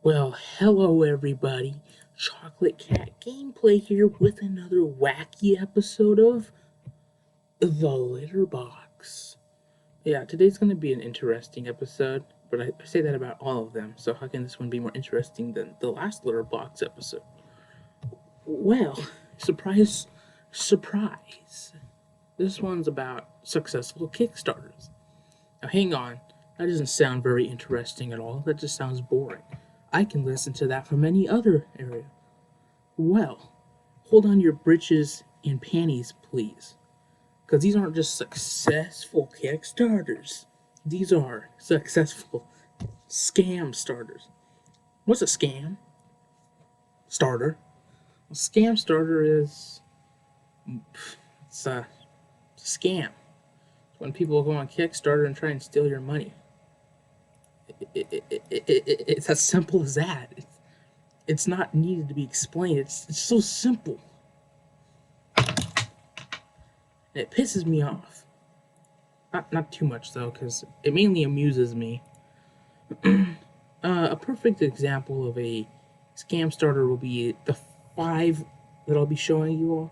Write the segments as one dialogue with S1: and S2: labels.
S1: Well, hello everybody. Chocolate Cat Gameplay here with another wacky episode of The Litter Box. Yeah, today's going to be an interesting episode, but I say that about all of them, so how can this one be more interesting than the last Litter Box episode? Well, surprise, surprise. This one's about successful Kickstarters. Now hang on, that doesn't sound very interesting at all, that just sounds boring. I can listen to that from any other area. Well, hold on your britches and panties, please. Because these aren't just successful Kickstarters. These are successful Scamstarters. What's a scam? Starter. A scam starter is... It's a scam. It's when people go on Kickstarter and try and steal your money. It's as simple as that. It's not needed to be explained. It's so simple. And it pisses me off. Not too much, though, because it mainly amuses me. A perfect example of a scam starter will be the 5 that I'll be showing you all.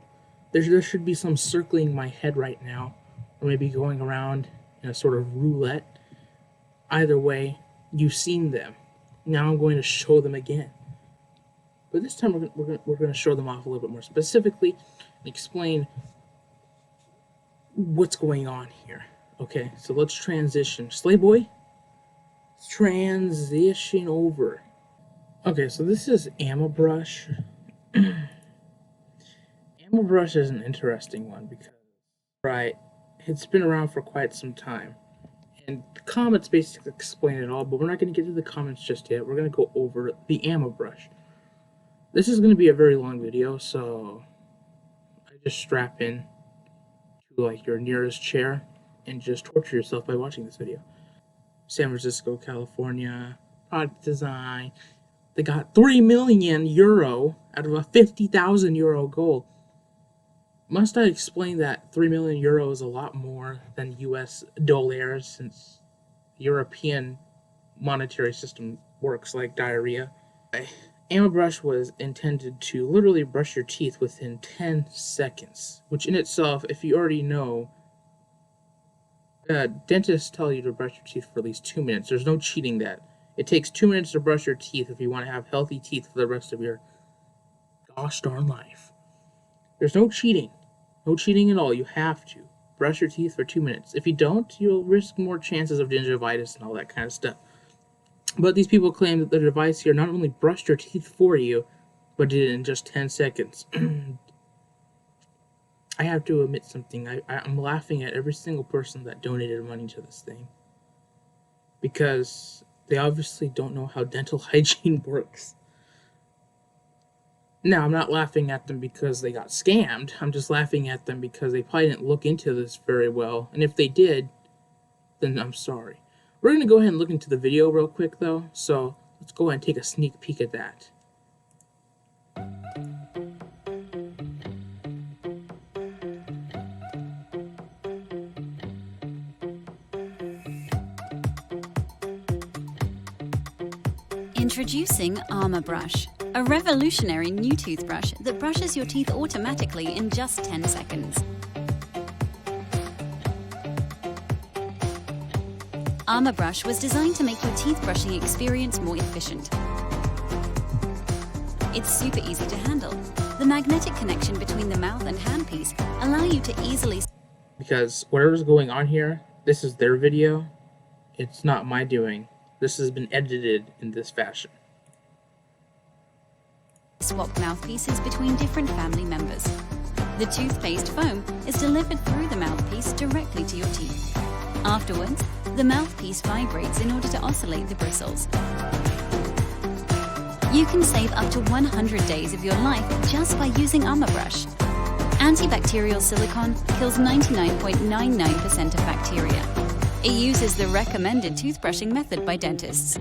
S1: There should be some circling my head right now, or maybe going around in a sort of roulette. Either way, you've seen them. Now I'm going to show them again. But this time we're going to show them off a little bit more specifically and explain what's going on here. Okay, so let's transition. Slay boy, transition over. Okay, so this is Amabrush. Amabrush is an interesting one because, right, it's been around for quite some time. And the comments basically explain it all, but we're not going to get to the comments just yet. We're going to go over the Amabrush. This is going to be a very long video, so I just strap in to like your nearest chair and just torture yourself by watching this video. San Francisco, California, product design. They got 3 million euro out of a 50,000 euro goal. Must I explain that 3 million euro is a lot more than US dollars, since the European monetary system works like diarrhea? Amabrush was intended to literally brush your teeth within 10 seconds, which in itself, if you already know, dentists tell you to brush your teeth for at least 2 minutes. There's no cheating that. It takes 2 minutes to brush your teeth if you want to have healthy teeth for the rest of your gosh darn life. There's no cheating. No cheating at all. You have to brush your teeth for 2 minutes. If you don't, you'll risk more chances of gingivitis and all that kind of stuff. But these people claim that the device here not only brushed your teeth for you, but did it in just 10 seconds. I have to admit something. I'm laughing at every single person that donated money to this thing. Because they obviously don't know how dental hygiene works. Now, I'm not laughing at them because they got scammed. I'm just laughing at them because they probably didn't look into this very well. And if they did, then I'm sorry. We're going to go ahead and look into the video real quick, though. So let's go ahead and take a sneak peek at that.
S2: Introducing Amabrush, a revolutionary new toothbrush that brushes your teeth automatically in just 10 seconds. Amabrush was designed to make your teeth brushing experience more efficient. It's super easy to handle. The magnetic connection between the mouth and handpiece allow you to easily...
S1: Because whatever's going on here, this is their video. It's not my doing. This has been edited in this fashion.
S2: Swap mouthpieces between different family members. The toothpaste foam is delivered through the mouthpiece directly to your teeth. Afterwards, the mouthpiece vibrates in order to oscillate the bristles. You can save up to 100 days of your life just by using Amabrush. Antibacterial silicone kills 99.99% of bacteria. It uses the recommended toothbrushing method by dentists.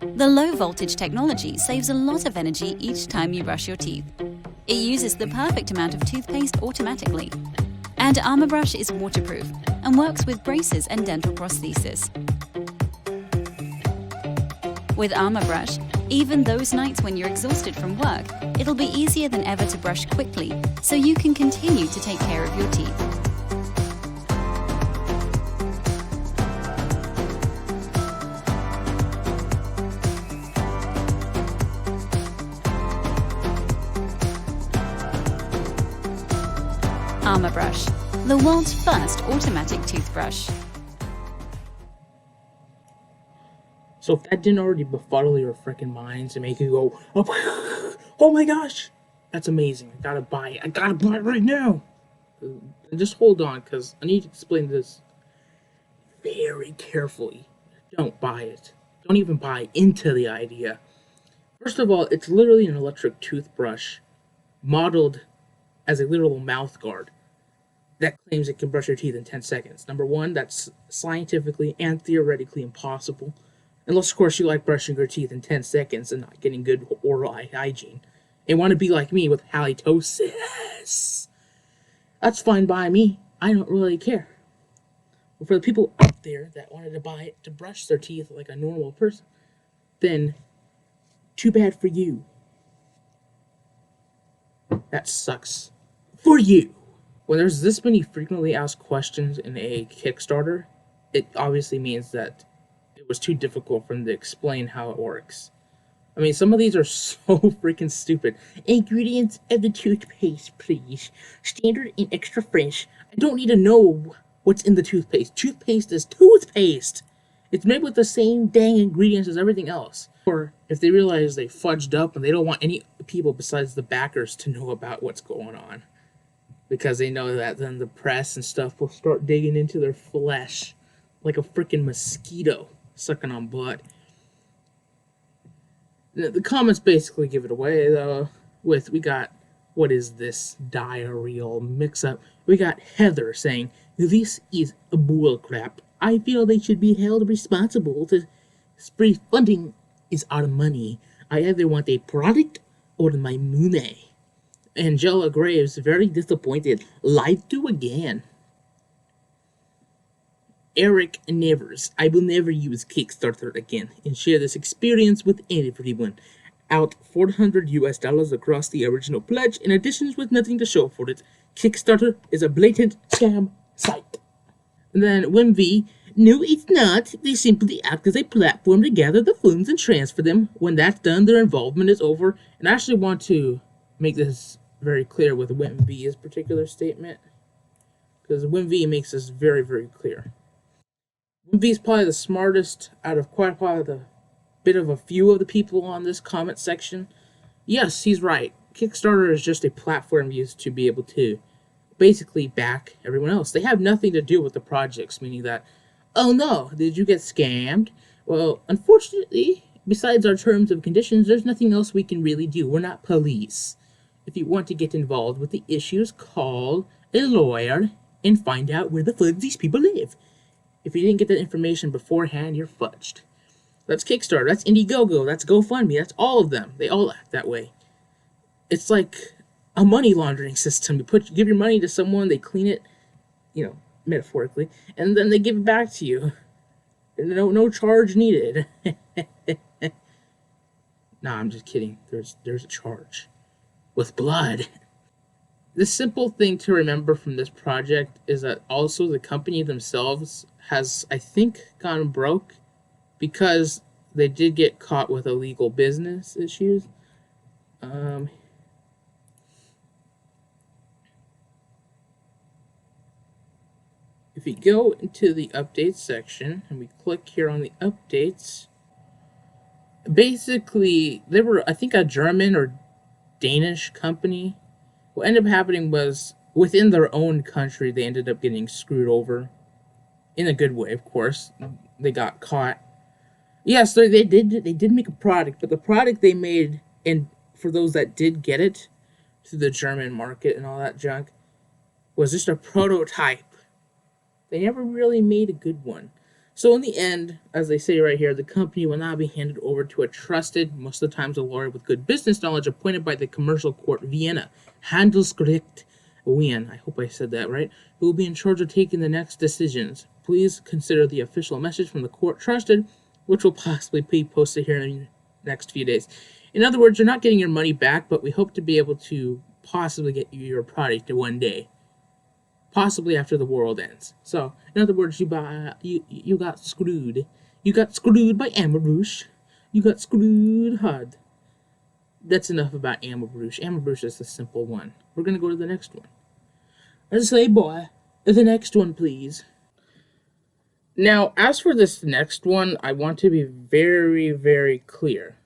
S2: The low-voltage technology saves a lot of energy each time you brush your teeth. It uses the perfect amount of toothpaste automatically. And Amabrush is waterproof and works with braces and dental prosthesis. With Armor Brush, even those nights when you're exhausted from work, it'll be easier than ever to brush quickly, so you can continue to take care of your teeth. Armor Brush, the world's first automatic toothbrush.
S1: So if that didn't already befuddle your freaking minds and make you go, oh my gosh, that's amazing. I gotta buy it. I gotta buy it right now. And just hold on, because I need to explain this very carefully. Don't buy it. Don't even buy into the idea. First of all, it's literally an electric toothbrush modeled as a literal mouth guard that claims it can brush your teeth in 10 seconds. Number one, that's scientifically and theoretically impossible. Unless, of course, you like brushing your teeth in 10 seconds and not getting good oral hygiene. And want to be like me with halitosis. That's fine by me. I don't really care. But for the people out there that wanted to buy it to brush their teeth like a normal person, then too bad for you. That sucks. For you. When there's this many frequently asked questions in a Kickstarter, it obviously means that it was too difficult for them to explain how it works. I mean, some of these are so freaking stupid. Ingredients of the toothpaste, please. Standard and extra fresh. I don't need to know what's in the toothpaste. Toothpaste is toothpaste. It's made with the same dang ingredients as everything else. Or if they realize they fudged up and they don't want any people besides the backers to know about what's going on. Because they know that then the press and stuff will start digging into their flesh like a freaking mosquito sucking on blood. The comments basically give it away, though, with, we got, what is this diarrheal mix-up? We got Heather saying, this is a bullcrap. I feel they should be held responsible to spree funding is our money. I either want a product or my money. Angela Graves, very disappointed. Lied to again. Eric Nevers, I will never use Kickstarter again and share this experience with everyone. Out $400 US across the original pledge in additions with nothing to show for it. Kickstarter is a blatant scam site. And then WimV, no it's not. They simply act as a platform to gather the funds and transfer them. When that's done, their involvement is over. And I actually want to make this very clear with WimV's particular statement, because WimV makes this very, very clear. WimV is probably the smartest out of quite probably the bit of a few of the people on this comment section. Yes, he's right. Kickstarter is just a platform used to be able to basically back everyone else. They have nothing to do with the projects, meaning that, oh no, did you get scammed? Well, unfortunately, besides our terms and conditions, there's nothing else we can really do. We're not police. If you want to get involved with the issues, call a lawyer and find out where the fuck these people live. If you didn't get that information beforehand, you're fudged. That's Kickstarter, that's Indiegogo, that's GoFundMe, that's all of them. They all act that way. It's like a money laundering system. You give your money to someone, they clean it, metaphorically, and then they give it back to you. No charge needed. Nah, I'm just kidding. There's a charge. With blood. The simple thing to remember from this project is that also the company themselves has, I think, gone broke because they did get caught with illegal business issues. If we go into the updates section and we click here on the updates, basically they were, I think, a German or Danish company. What ended up happening was within their own country they ended up getting screwed over in a good way. Of course, they got caught. Yes, they did make a product, but the product they made, and for those that did get it to the German market and all that junk, was just a prototype. They never really made a good one. So in the end, as they say right here, the company will now be handed over to a trusted, most of the times a lawyer with good business knowledge, appointed by the Commercial Court Vienna, Handelsgericht Wien, I hope I said that right, who will be in charge of taking the next decisions. Please consider the official message from the court trusted which will possibly be posted here in the next few days. In other words, you're not getting your money back, but we hope to be able to possibly get you your product in one day, possibly after the world ends. So, in other words, you got screwed. You got screwed by Amberbush. You got screwed hard. That's enough about Amberbush. Amberbush is the simple one. We're gonna go to the next one. I say, boy, the next one, please. Now, as for this next one, I want to be very, very clear.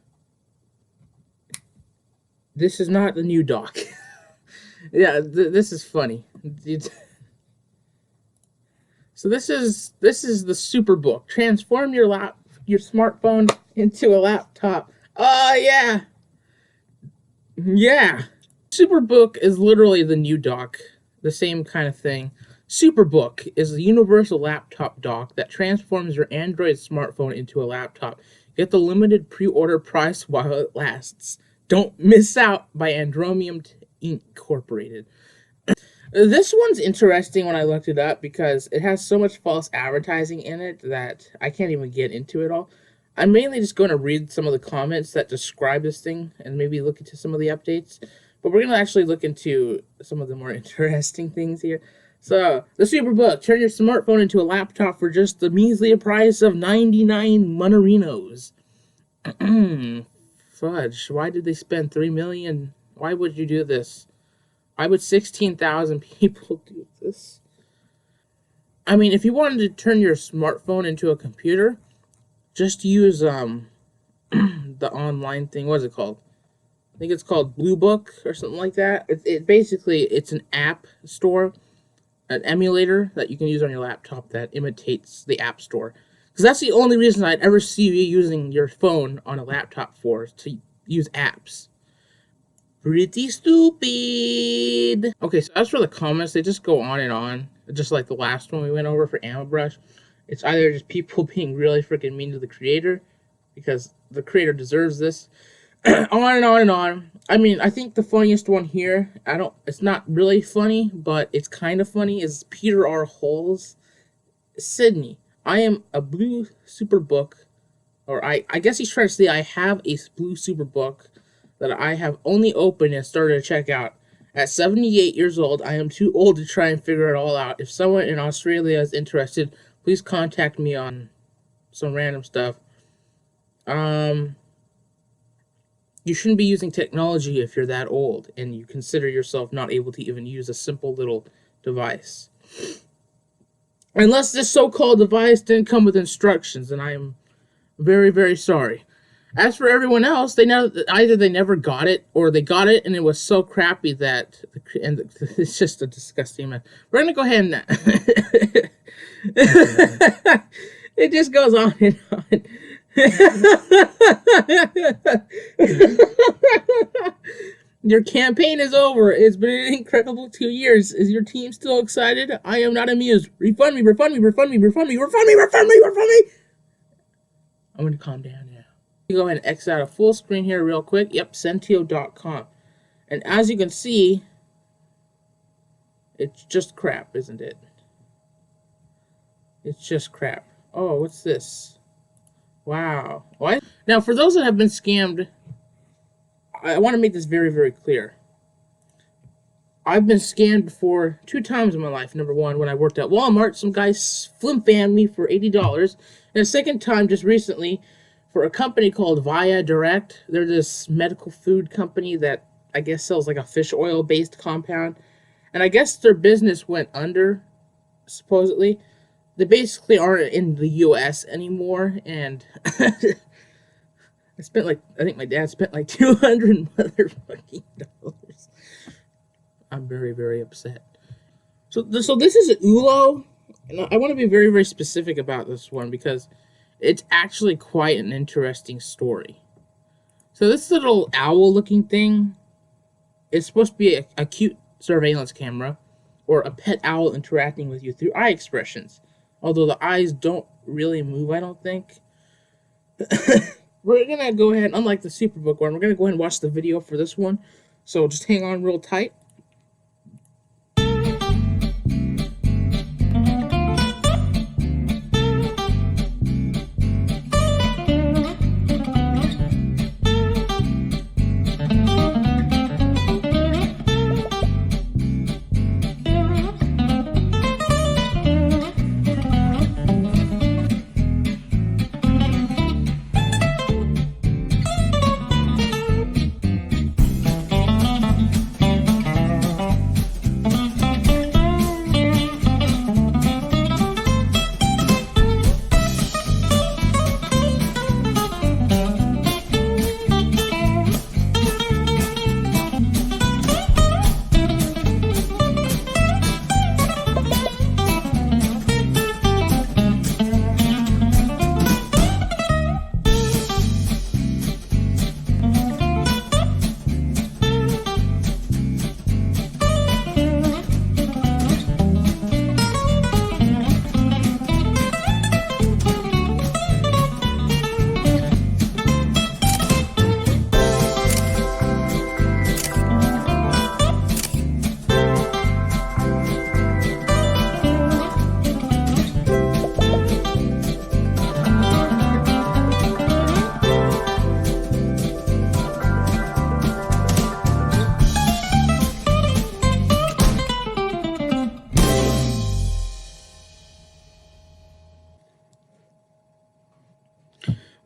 S1: This is not the new doc. Yeah, this is funny. So this is the Superbook. Transform your smartphone into a laptop. Oh yeah, yeah. Superbook is literally the new dock, the same kind of thing. Superbook is a universal laptop dock that transforms your Android smartphone into a laptop. Get the limited pre-order price while it lasts. Don't miss out by Andromium Incorporated. This one's interesting when I looked it up because it has so much false advertising in it that I can't even get into it all. I'm mainly just going to read some of the comments that describe this thing and maybe look into some of the updates. But we're going to actually look into some of the more interesting things here. So, the Superbook. Turn your smartphone into a laptop for just the measly price of 99 monerinos. Fudge. Why did they spend $3 million? Why would you do this? Why would 16,000 people do this? I mean, if you wanted to turn your smartphone into a computer, just use the online thing. What is it called? I think it's called Blue Book or something like that. It's an app store, an emulator that you can use on your laptop that imitates the App Store. Because that's the only reason I'd ever see you using your phone on a laptop for, to use apps. Pretty stupid. Okay, so as for the comments, they just go on, just like the last one we went over for Amabrush. It's either just people being really freaking mean to the creator, because the creator deserves this, on and on and on. I mean, I think the funniest one here, it's not really funny, but it's kind of funny, is Peter R. Holes. Sydney, I am a blue Superbook, or I guess he's trying to say I have a blue Superbook that I have only opened and started to check out. At 78 years old, I am too old to try and figure it all out. If someone in Australia is interested, please contact me on some random stuff. You shouldn't be using technology if you're that old and you consider yourself not able to even use a simple little device. Unless this so-called device didn't come with instructions, and I am very, very sorry. As for everyone else, either they never got it, or they got it and it was so crappy that, and it's just a disgusting mess. We're gonna go ahead and it just goes on and on. Your campaign is over. It's been an incredible 2 years. Is your team still excited? I am not amused. Refund me, refund me, refund me, refund me, refund me, refund me, refund me. I'm gonna calm down now. Go ahead and X out a full screen here real quick. Yep, Sentio.com. And as you can see, it's just crap, isn't it? It's just crap. Oh, what's this? Wow. What? Now, for those that have been scammed, I want to make this very, very clear. I've been scammed before 2 times in my life. Number one, when I worked at Walmart, some guy flim-fammed me for $80. And a second time, just recently, for a company called Via Direct. They're this medical food company that I guess sells like a fish oil based compound. And I guess their business went under, supposedly. They basically aren't in the US anymore. And I think my dad spent like $200 motherfucking dollars. I'm very, very upset. So this is an ULO. And I want to be very, very specific about this one because it's actually quite an interesting story. So this little owl-looking thing is supposed to be a cute surveillance camera or a pet owl interacting with you through eye expressions. Although the eyes don't really move, I don't think. We're going to go ahead, unlike the Superbook one, we're going to go ahead and watch the video for this one. So just hang on real tight.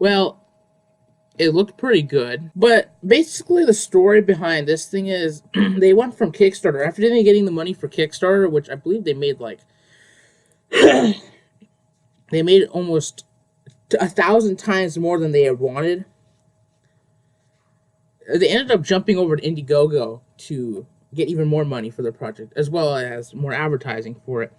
S1: Well, it looked pretty good. But basically the story behind this thing is they went from Kickstarter. After getting the money for Kickstarter, which I believe they made like they made almost 1,000 times more than they had wanted. They ended up jumping over to Indiegogo to get even more money for their project, as well as more advertising for it.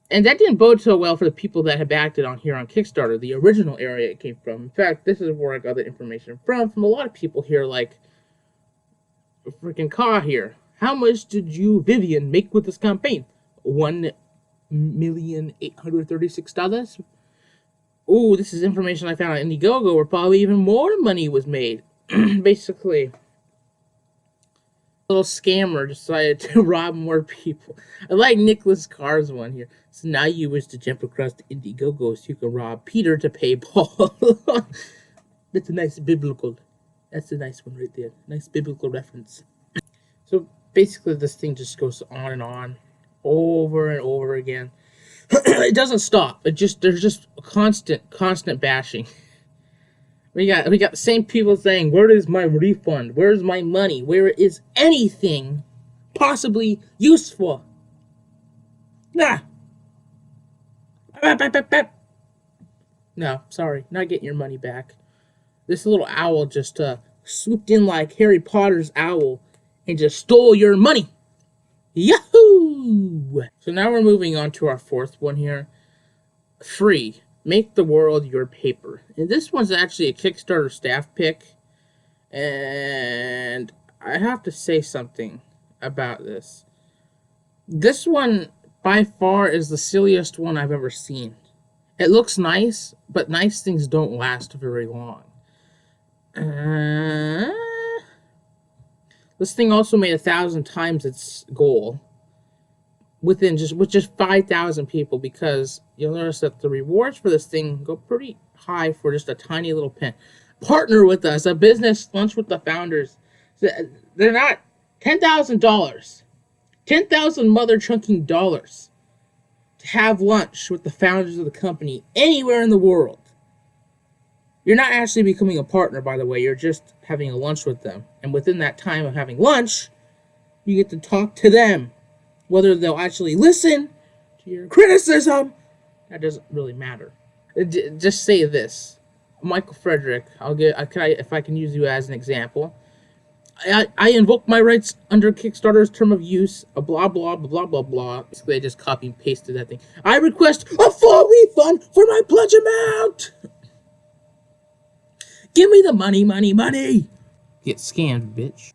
S1: And that didn't bode so well for the people that had backed it on here on Kickstarter, the original area it came from. In fact, this is where I got the information from a lot of people here, like freaking Ka here. How much did you, Vivian, make with this campaign? $1,836,000. Ooh, this is information I found on Indiegogo where probably even more money was made. Basically, a little scammer decided to rob more people. I like Nicholas Carr's one here. So now you wish to jump across the Indiegogo so you can rob Peter to pay Paul. That's a nice biblical. That's a nice one right there. Nice biblical reference. So basically, this thing just goes on and on, over and over again. It doesn't stop. There's just constant bashing. We got the same people saying, "Where is my refund? Where's my money? Where is anything possibly useful?" Nah. No, sorry, not getting your money back. This little owl just swooped in like Harry Potter's owl and just stole your money. Yahoo! So now we're moving on to our fourth one here. Free. Make the world your paper. And this one's actually a Kickstarter staff pick. And I have to say something about this. This one, by far, is the silliest one I've ever seen. It looks nice, but nice things don't last very long. This thing also made 1,000 times its goal with just 5,000 people, because you'll notice that the rewards for this thing go pretty high for just a tiny little pen. Partner with us, a business lunch with the founders. They're not $10,000, 10,000 mother chunking dollars to have lunch with the founders of the company anywhere in the world. You're not actually becoming a partner, by the way. You're just having a lunch with them. And within that time of having lunch, you get to talk to them. Whether they'll actually listen to your criticism, that doesn't really matter. Just say this. Michael Frederick, if I can use you as an example. I invoke my rights under Kickstarter's term of use, blah, blah, blah, blah, blah. Basically, I just copy and pasted that thing. I request a full refund for my pledge amount. Give me the money, money, money. Get scammed, bitch.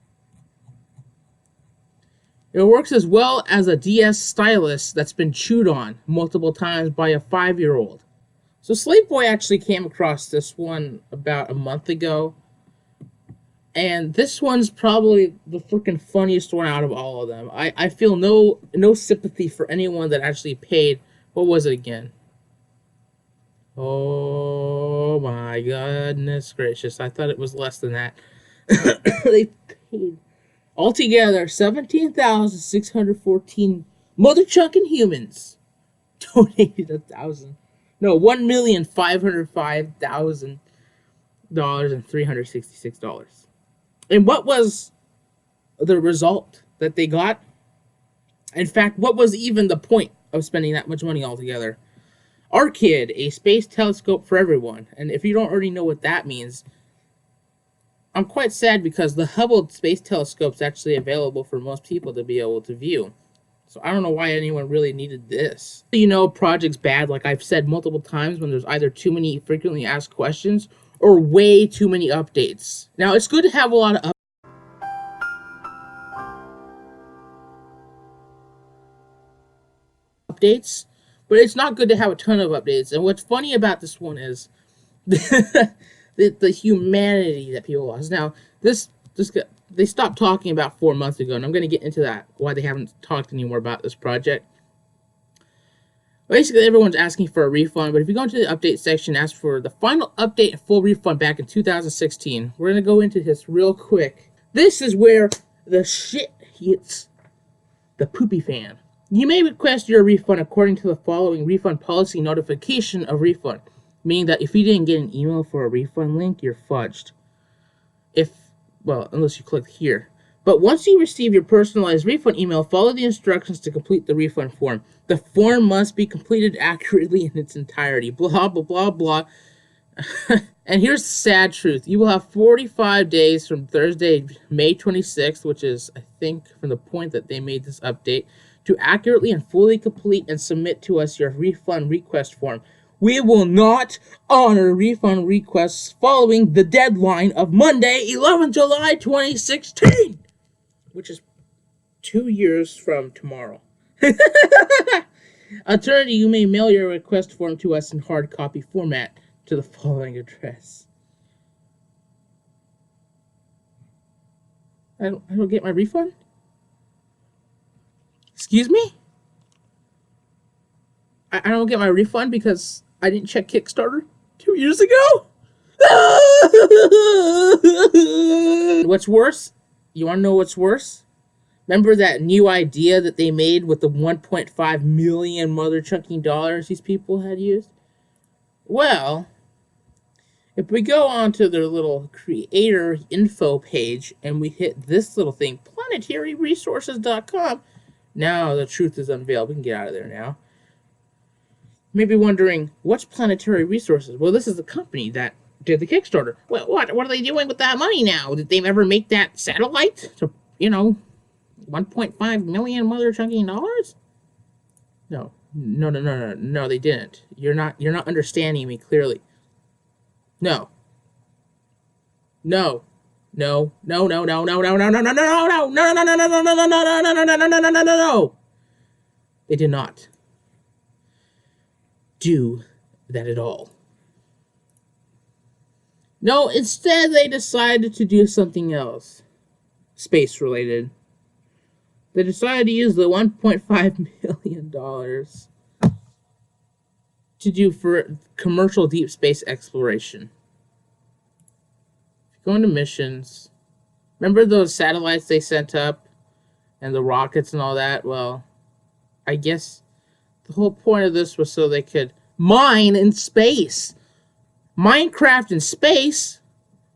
S1: It works as well as a DS stylus that's been chewed on multiple times by a 5-year-old. So Slave Boy actually came across this one about a month ago. And this one's probably the freaking funniest one out of all of them. I feel no sympathy for anyone that actually paid. What was it again? Oh my goodness gracious. I thought it was less than that. They paid altogether 17,614 mother chunking humans donated $1,505,366. And what was the result that they got? In fact, what was even the point of spending that much money altogether? Arkid, a space telescope for everyone. And if you don't already know what that means, I'm quite sad because the Hubble Space Telescope is actually available for most people to be able to view. So I don't know why anyone really needed this. You know, project's bad, like I've said multiple times, when there's either too many frequently asked questions or way too many updates. Now, it's good to have a lot of updates, but it's not good to have a ton of updates. And what's funny about this one is the humanity that people lost. Now, they stopped talking about 4 months ago, and I'm going to get into that, why they haven't talked anymore about this project. Basically, everyone's asking for a refund, but if you go into the update section, ask for the final update and full refund back in 2016. We're going to go into this real quick. This is where the shit hits the poopy fan. You may request your refund according to the following refund policy notification of refund. Meaning that if you didn't get an email for a refund link, you're fudged. Unless you click here. But once you receive your personalized refund email, follow the instructions to complete the refund form. The form must be completed accurately in its entirety. Blah, blah, blah, blah. And here's the sad truth. You will have 45 days from Thursday, May 26th, which is, I think, from the point that they made this update, to accurately and fully complete and submit to us your refund request form. We will not honor refund requests following the deadline of Monday, 11 July 2016, which is 2 years from tomorrow. Alternatively, you may mail your request form to us in hard copy format to the following address. I don't get my refund? Excuse me? I don't get my refund because I didn't check Kickstarter 2 years ago? What's worse? You want to know what's worse? Remember that new idea that they made with the 1.5 million mother chucking dollars these people had used? Well, if we go onto their little creator info page and we hit this little thing, planetaryresources.com, now the truth is unveiled. We can get out of there now. Maybe wondering, what's Planetary Resources? Well, this is the company that did the Kickstarter. Well, what are they doing with that money now? Did they ever make that satellite to, 1.5 million mother chunking dollars? No, they didn't. You're not understanding me clearly. No. They did not do that at all. No, instead they decided to do something else. Space related. They decided to use the $1.5 million to do for commercial deep space exploration. If you go into missions, remember those satellites they sent up and the rockets and all that? Well, I guess the whole point of this was so they could mine in space. Minecraft in space?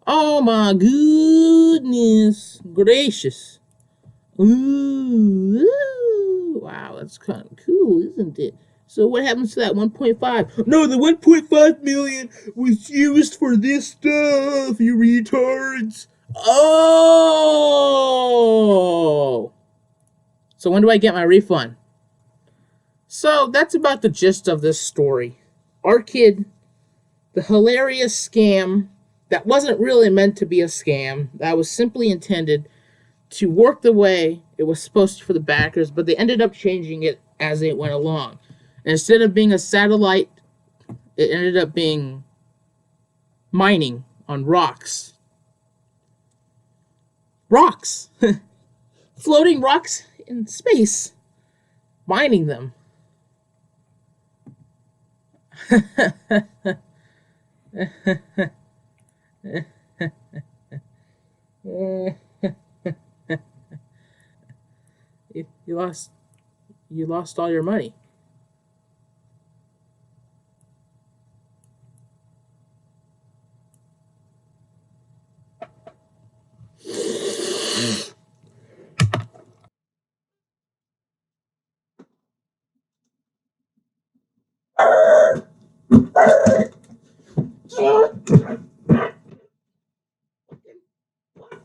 S1: Oh my goodness gracious. Ooh, wow, that's kind of cool, isn't it? So what happens to that 1.5? No, the 1.5 million was used for this stuff, you retards. Oh! So when do I get my refund? So that's about the gist of this story. Our kid, the hilarious scam that wasn't really meant to be a scam, that was simply intended to work the way it was supposed to for the backers, but they ended up changing it as it went along. And instead of being a satellite, it ended up being mining on rocks. Rocks! Floating rocks in space. Mining them. You lost all your money.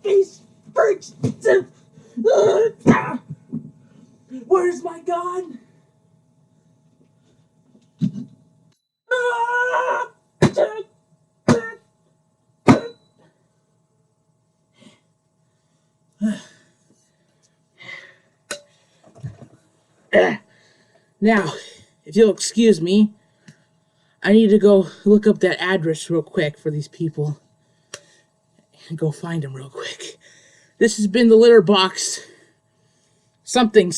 S1: These freaks! Where's my gun? Now, if you'll excuse me, I need to go look up that address real quick for these people. And go find them real quick. This has been the litter box. Something.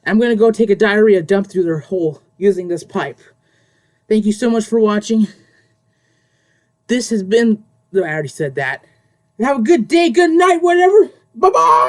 S1: I'm going to go take a diarrhea dump through their hole using this pipe. Thank you so much for watching. This has been... I already said that. Have a good day, good night, whatever. Bye-bye!